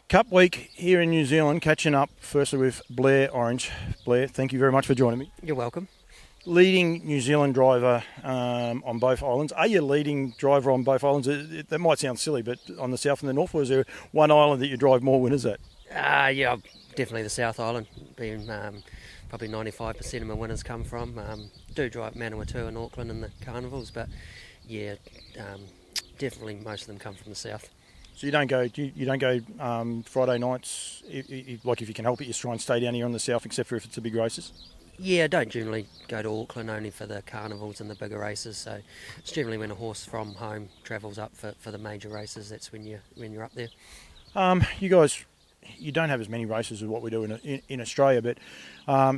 Cup week here in New Zealand, catching up firstly with Blair Orange. Blair, thank you very much for joining me. You're welcome. Leading New Zealand driver on both islands. Are you leading driver on both islands? That might sound silly, but on the south and the north, or is there one island that you drive more winners at? Yeah, definitely the South Island, being probably 95% of my winners come from. Do drive Manawatu and Auckland in the carnivals, but yeah, definitely most of them come from the south. So you don't go Friday nights, like if you can help it, you try and stay down here on the south, except for if it's the big races? Yeah, I don't generally go to Auckland, only for the carnivals and the bigger races. So it's generally when a horse from home travels up for the major races. That's when you're up there. You guys, you don't have as many races as what we do in Australia, but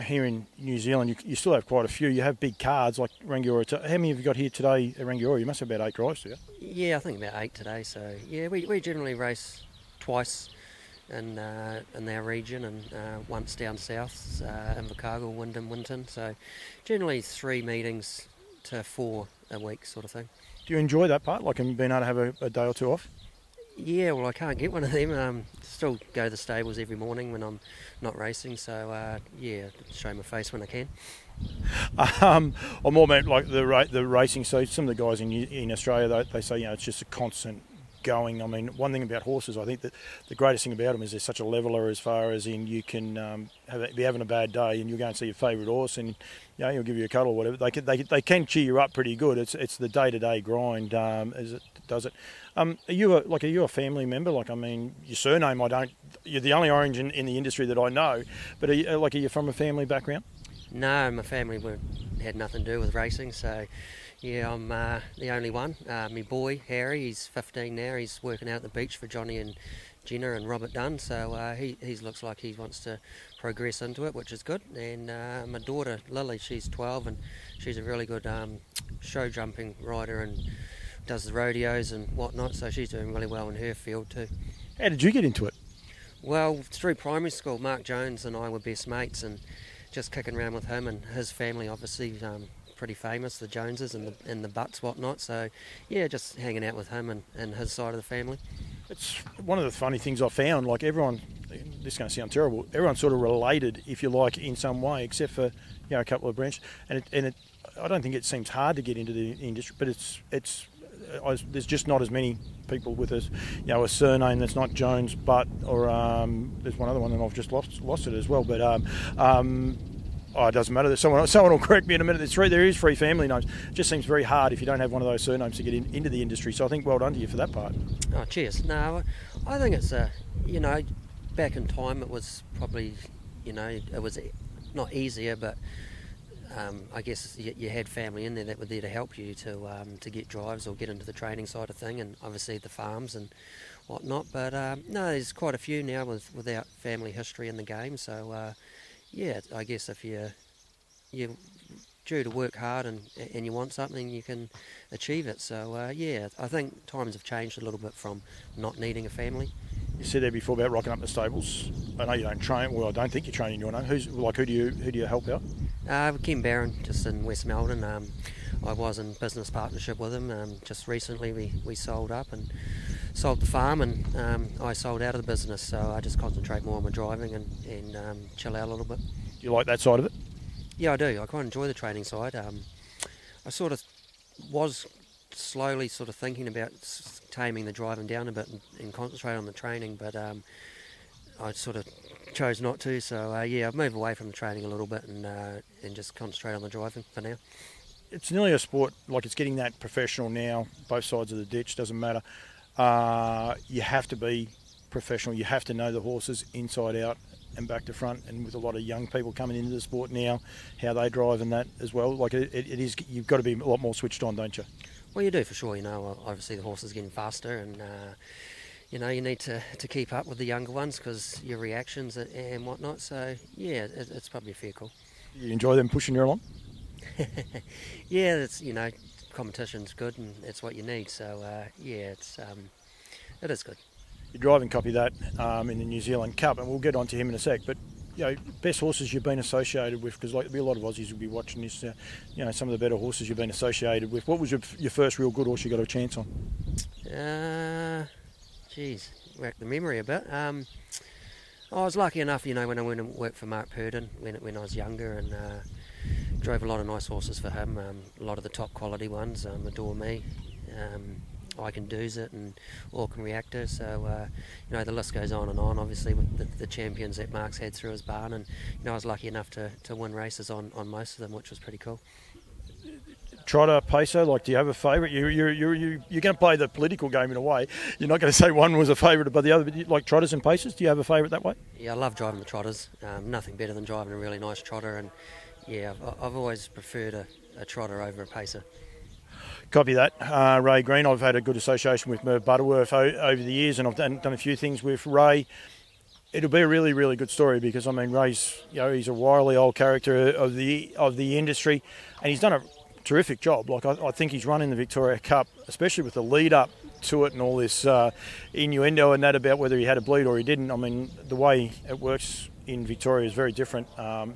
here in New Zealand, you still have quite a few. You have big cards like Rangiora. How many have you got here today at Rangiora? You must have about 8 drives, do you? Yeah, I think about 8 today. So yeah, we generally race twice in our region, and once down south, Invercargill, Wyndham, Winton. So generally 3 meetings to 4 a week sort of thing. Do you enjoy that part, like being able to have a day or two off? Yeah, well, I can't get one of them. Still go to the stables every morning when I'm not racing, so yeah, show my face when I can. I'm more about like the racing. So some of the guys in Australia, they say it's just a constant going. I mean, one thing about horses, I think that the greatest thing about them is they're such a leveller, as far as in you can be having a bad day and you go and see your favourite horse and he'll give you a cuddle or whatever. They can cheer you up pretty good. It's the day-to-day grind as it does it. Are you a family member? Like, I mean, your surname, you're the only Orange in the industry that I know, but are you from a family background? No, my family had nothing to do with racing, so yeah, I'm the only one. My boy, Harry, he's 15 now. He's working out at the beach for Johnny and Jenna and Robert Dunn, so he looks like he wants to progress into it, which is good. And my daughter, Lily, she's 12, and she's a really good show jumping rider and does the rodeos and whatnot, so she's doing really well in her field too. How did you get into it? Well, through primary school, Mark Jones and I were best mates, and just kicking around with him and his family, obviously pretty famous, the Joneses and the Butts, whatnot. So yeah, just hanging out with him and his side of the family. It's one of the funny things I found. Like everyone, this is going to sound terrible. Everyone's sort of related, if you like, in some way, except for a couple of branches. And I don't think it seems hard to get into the industry, but there's just not as many people with a surname that's not Jones, but or there's one other one and I've just lost it as well. But it doesn't matter. Someone will correct me in a minute. There is 3 family names. It just seems very hard if you don't have one of those surnames to get into the industry. So I think well done to you for that part. Oh, cheers. No, I think it's back in time it was probably it was not easier, but I guess you had family in there that were there to help you to get drives or get into the training side of thing, and obviously the farms and whatnot. But no, there's quite a few now without family history in the game. So yeah, I guess if you're due to work hard and you want something, you can achieve it. So yeah, I think times have changed a little bit from not needing a family. You said there before about rocking up the stables. I know you don't train. Well, I don't think you train in your name. Who do you help out? Ken Barron, just in West Melbourne. I was in business partnership with him. Just recently we sold up and sold the farm, and I sold out of the business. So I just concentrate more on my driving and chill out a little bit. Do you like that side of it? Yeah, I do. I quite enjoy the training side. I sort of was slowly sort of thinking about taming the driving down a bit and concentrate on the training, but I sort of chose not to. So yeah, I've moved away from the training a little bit and just concentrate on the driving for now. It's nearly a sport, like it's getting that professional now, both sides of the ditch, doesn't matter. You have to be professional. You have to know the horses inside out and back to front, and with a lot of young people coming into the sport now, how they drive and that as well. Like it is, you've got to be a lot more switched on, don't you? Well, you do for sure. Obviously the horse is getting faster, and you need to keep up with the younger ones because your reactions and whatnot. So yeah, it's probably a fair call. You enjoy them pushing you along? Yeah, it's competition's good and it's what you need. So yeah, it is good. Your driving copy that in the New Zealand Cup, and we'll get on to him in a sec. But best horses you've been associated with, because there'll be a lot of Aussies will be watching this. Some of the better horses you've been associated with. What was your first real good horse you got a chance on? rack the memory a bit. I was lucky enough, when I went and worked for Mark Purdon when I was younger, and drove a lot of nice horses for him. A lot of the top quality ones, Adore Me, I Can Do's It, and Auckland Reactor. So the list goes on and on. Obviously, with the champions that Mark's had through his barn, and I was lucky enough to win races on most of them, which was pretty cool. Trotter, pacer, do you have a favourite? You're going to play the political game in a way. You're not going to say one was a favourite but the other, but like trotters and pacers, do you have a favourite that way? Yeah, I love driving the trotters. Nothing better than driving a really nice trotter, and yeah, I've always preferred a trotter over a pacer. Copy that. Ray Green, I've had a good association with Merv Butterworth over the years, and I've done a few things with Ray. It'll be a really, really good story because, Ray's, he's a wily old character of the industry, and he's done a terrific job. I think he's running the Victoria Cup, especially with the lead up to it and all this innuendo and that about whether he had a bleed or he didn't. The way it works in Victoria is very different.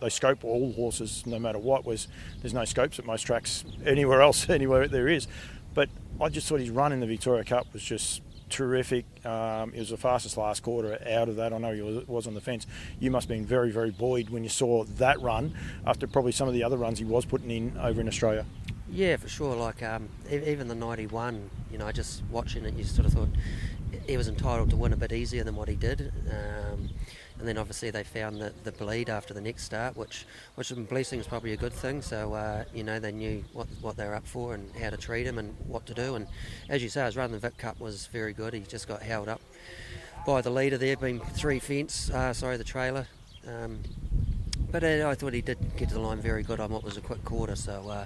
They scope all horses no matter what. There's no scopes at most tracks anywhere there is. But I just thought his run in the Victoria Cup was just terrific. It was the fastest last quarter out of that. I know he was on the fence. You must have been very, very buoyed when you saw that run after probably some of the other runs he was putting in over in Australia. Yeah, for sure. Even the 91, just watching it, you sort of thought he was entitled to win a bit easier than what he did. And then obviously they found the bleed after the next start, which in policing is probably a good thing. So they knew what they were up for and how to treat him and what to do. And as you say, his run in the Vic Cup was very good. He just got held up by the leader there, being the trailer. But I thought he did get to the line very good on what was a quick quarter. So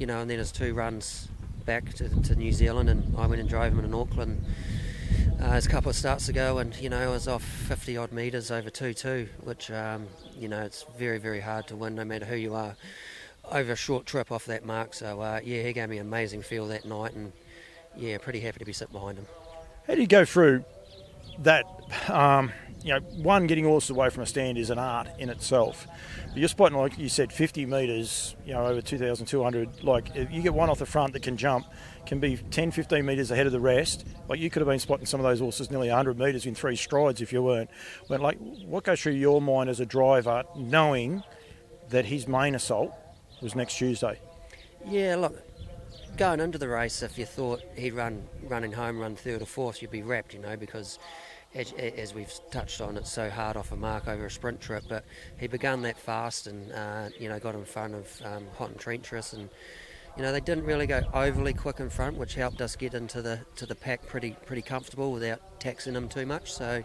and then his two runs back to New Zealand, and I went and drove him in Auckland a couple of starts ago, and I was off 50 odd metres over 2-2, which it's very, very hard to win no matter who you are over a short trip off that mark. So he gave me an amazing feel that night, and pretty happy to be sitting behind him. How do you go through that? One, getting horses away from a stand is an art in itself. But you're spotting, like you said, 50 metres, over 2,200. If you get one off the front that can jump, can be 10, 15 metres ahead of the rest. You could have been spotting some of those horses nearly 100 metres in 3 strides if you weren't. What goes through your mind as a driver, knowing that his main assault was next Tuesday? Yeah, look, going into the race, if you thought he'd running home, run third or fourth, you'd be wrapped, because as we've touched on, it's so hard off a mark over a sprint trip. But he began that fast and got in front of Hot and Treacherous, and they didn't really go overly quick in front, which helped us get into the pack pretty comfortable without taxing him too much. So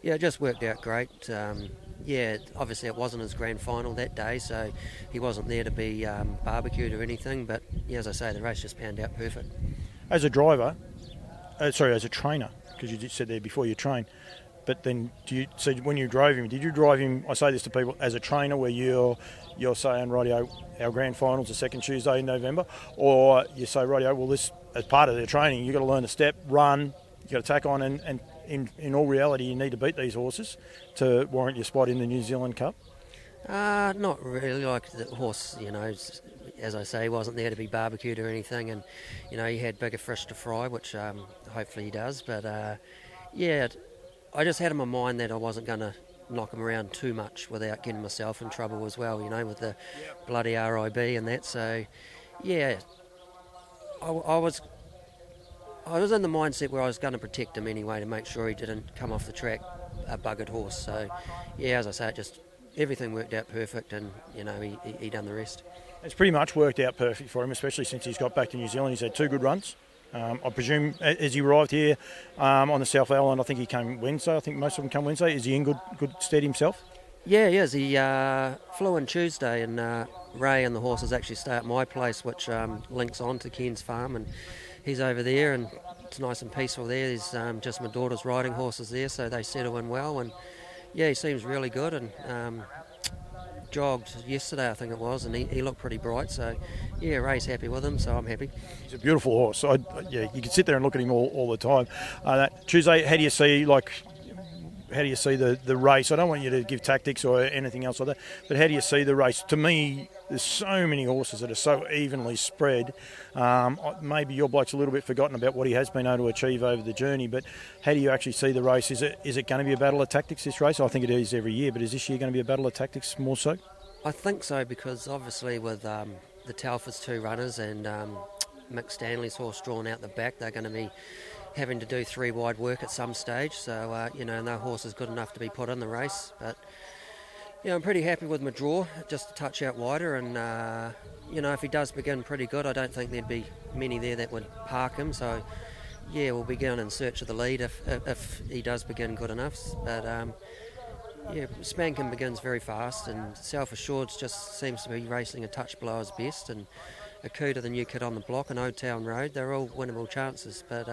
it just worked out great. Obviously it wasn't his grand final that day, so he wasn't there to be barbecued or anything, but as I say, the race just panned out perfect. As a driver, as a trainer, because you just said there before you train, but then when you drove him, did you drive him, I say this to people, as a trainer where you're saying, rightio, our grand final's the second Tuesday in November, or you say, rightio, well, this, as part of their training, you've got to learn to step, run, you've got to tack on, and in all reality, you need to beat these horses to warrant your spot in the New Zealand Cup? Not really. The horse, as I say, wasn't there to be barbecued or anything, and he had bigger fish to fry, which hopefully he does. But I just had in my mind that I wasn't going to knock him around too much without getting myself in trouble as well, with the bloody RIB and that. So I was in the mindset where I was going to protect him anyway, to make sure he didn't come off the track a buggered horse. So as I say, everything worked out perfect, and he done the rest. It's pretty much worked out perfect for him, especially since he's got back to New Zealand. He's had 2 good runs. I presume as he arrived here on the South Island, I think he came Wednesday. I think most of them come Wednesday. Is he in good stead himself? Yeah, he is. He flew in Tuesday, and Ray and the horses actually stay at my place, which links on to Ken's farm, and he's over there, and it's nice and peaceful there. There's just my daughter's riding horses there, so they settle in well, and he seems really good, and jogged yesterday, I think it was, and he looked pretty bright. So Ray's happy with him, so I'm happy. He's a beautiful horse. You can sit there and look at him all the time. That Tuesday, how do you see, how do you see the race? I don't want you to give tactics or anything else like that, but how do you see the race? To me, there's so many horses that are so evenly spread. Maybe your bloke's a little bit forgotten about what he has been able to achieve over the journey, but how do you actually see the race? Is it going to be a battle of tactics, this race? I think it is every year, but is this year going to be a battle of tactics more so? I think so, because obviously with the Telford's 2 runners and Mick Stanley's horse drawn out the back, they're going to be having to do 3 wide work at some stage. So, no horse is good enough to be put in the race. But, I'm pretty happy with my draw, just a touch out wider. And, if he does begin pretty good, I don't think there'd be many there that would park him. So, we'll be going in search of the lead if he does begin good enough. But, Spankin begins very fast, and Self Assured's just seems to be racing a touch below his best. And Akuta, the new kid on the block, and Old Town Road, they're all winnable chances. But,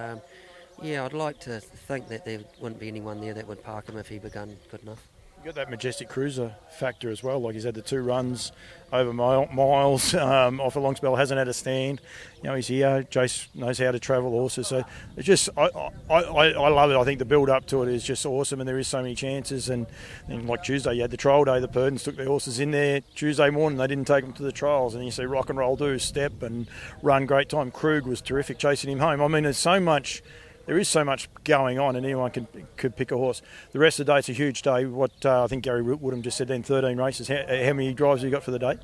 I'd like to think that there wouldn't be anyone there that would park him if he begun good enough. You've got that Majestic Cruiser factor as well. Like, he's had the 2 runs over miles off a long spell, hasn't had a stand. He's here. Jace knows how to travel horses. So it's just, I love it. I think the build up to it is just awesome, and there is so many chances. And like Tuesday, you had the trial day. The Purdons took their horses in there Tuesday morning. They didn't take them to the trials, and you see Rock and Roll do step and run great time. Krug was terrific chasing him home. I mean, there's so much. There is so much going on, and anyone could pick a horse. The rest of the day, it's a huge day. What I think Gary Woodham just said then, 13 races. How many drives have you got for the day?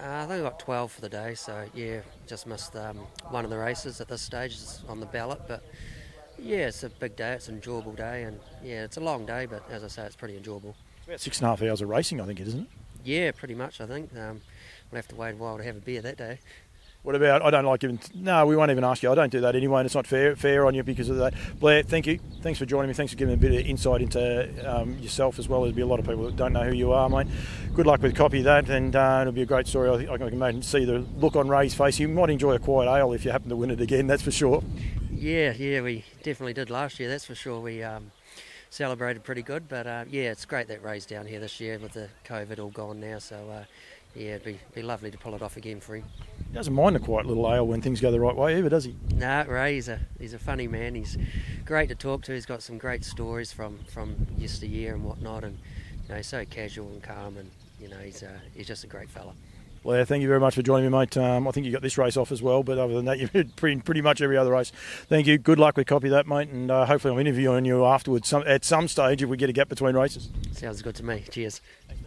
I think I've got 12 for the day, so just missed one of the races at this stage. It's on the ballot, but it's a big day. It's an enjoyable day, and it's a long day, but as I say, it's pretty enjoyable. It's about 6.5 hours of racing, I think, isn't it? Yeah, pretty much, I think. We'll have to wait a while to have a beer that day. What about, I don't like giving, no, we won't even ask you. I don't do that anyway, and it's not fair on you because of that. Blair, thank you. Thanks for joining me. Thanks for giving a bit of insight into yourself as well. There'll be a lot of people that don't know who you are, mate. Good luck with copy that, and it'll be a great story. I think I can imagine, see the look on Ray's face. You might enjoy a quiet ale if you happen to win it again, that's for sure. Yeah, we definitely did last year, that's for sure. We celebrated pretty good, but it's great that Ray's down here this year with the COVID all gone now, so it'd be lovely to pull it off again for him. He doesn't mind a quiet little ale when things go the right way either, does he? No, Ray, he's a funny man. He's great to talk to. He's got some great stories from yesteryear and whatnot, and he's so casual and calm, and he's just a great fella. Well, thank you very much for joining me, mate. I think you got this race off as well, but other than that, you've had pretty much every other race. Thank you. Good luck with copy that, mate, and hopefully I'll interview you afterwards at some stage if we get a gap between races. Sounds good to me. Cheers. Thanks,